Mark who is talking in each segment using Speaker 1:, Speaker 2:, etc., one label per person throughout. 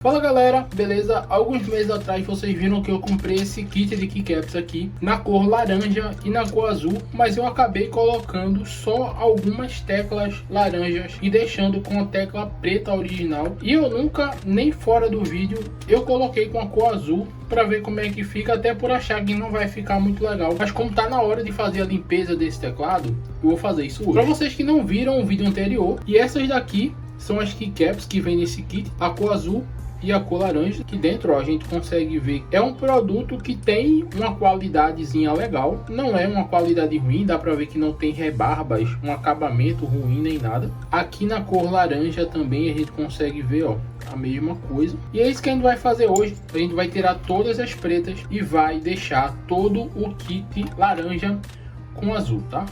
Speaker 1: Fala galera, beleza? Alguns meses atrás vocês viram que eu comprei esse kit de keycaps aqui na cor laranja e na cor azul, mas eu acabei colocando só algumas teclas laranjas e deixando com a tecla preta original, e eu nunca, nem fora do vídeo, eu coloquei com a cor azul para ver como é que fica, até por achar que não vai ficar muito legal. Mas como tá na hora de fazer a limpeza desse teclado, eu vou fazer isso hoje. Para vocês que não viram o vídeo anterior, e essas daqui são as keycaps que vem nesse kit, a cor azul e a cor laranja, que dentro, ó, a gente consegue ver. É um produto que tem uma qualidadezinha legal, não é uma qualidade ruim, dá pra ver que não tem rebarbas, um acabamento ruim nem nada. Aqui na cor laranja também a gente consegue ver, ó, a mesma coisa. E é isso que a gente vai fazer hoje. A gente vai tirar todas as pretas e vai deixar todo o kit laranja com azul, tá?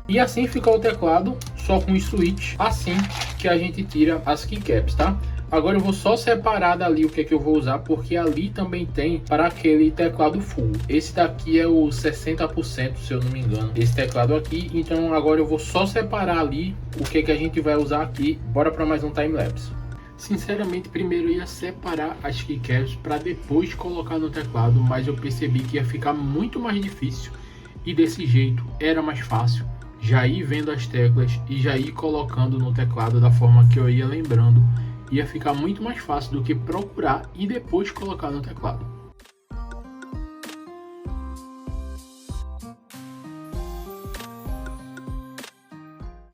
Speaker 1: E assim fica o teclado, só com os switches, assim que a gente tira as keycaps, tá? Agora eu vou só separar dali o que é que eu vou usar, porque ali também tem para aquele teclado full. Esse daqui é o 60%, se eu não me engano, esse teclado aqui. Então agora eu vou só separar ali o que é que a gente vai usar aqui. Bora para mais um time-lapse. Sinceramente, primeiro eu ia separar as keycaps para depois colocar no teclado, mas eu percebi que ia ficar muito mais difícil, e desse jeito era mais fácil já ir vendo as teclas e já ir colocando no teclado da forma que eu ia lembrando. Ia ficar muito mais fácil do que procurar e depois colocar no teclado.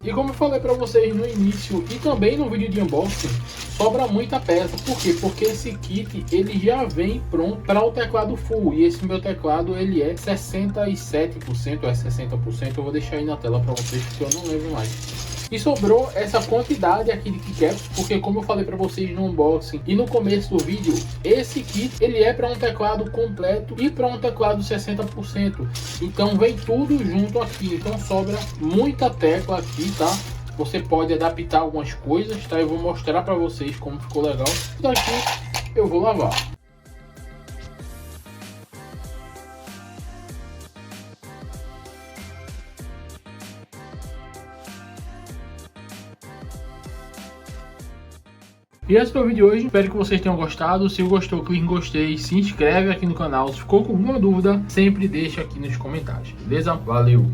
Speaker 1: E como eu falei para vocês no início e também no vídeo de unboxing, sobra muita peça. Por quê? Porque esse kit ele já vem pronto para o teclado full, e esse meu teclado ele é 67% ou é 60%, eu vou deixar aí na tela para vocês porque eu não lembro mais. E sobrou essa quantidade aqui de keycaps, porque como eu falei para vocês no unboxing e no começo do vídeo, esse kit ele é para um teclado completo e para um teclado 60%. Então vem tudo junto aqui, então sobra muita tecla aqui, tá? Você pode adaptar algumas coisas, tá? Eu vou mostrar para vocês como ficou legal. Isso daqui eu vou lavar. E esse foi o vídeo de hoje, espero que vocês tenham gostado. Se gostou, clique em gostei, se inscreve aqui no canal. Se ficou com alguma dúvida, sempre deixa aqui nos comentários, beleza? Valeu!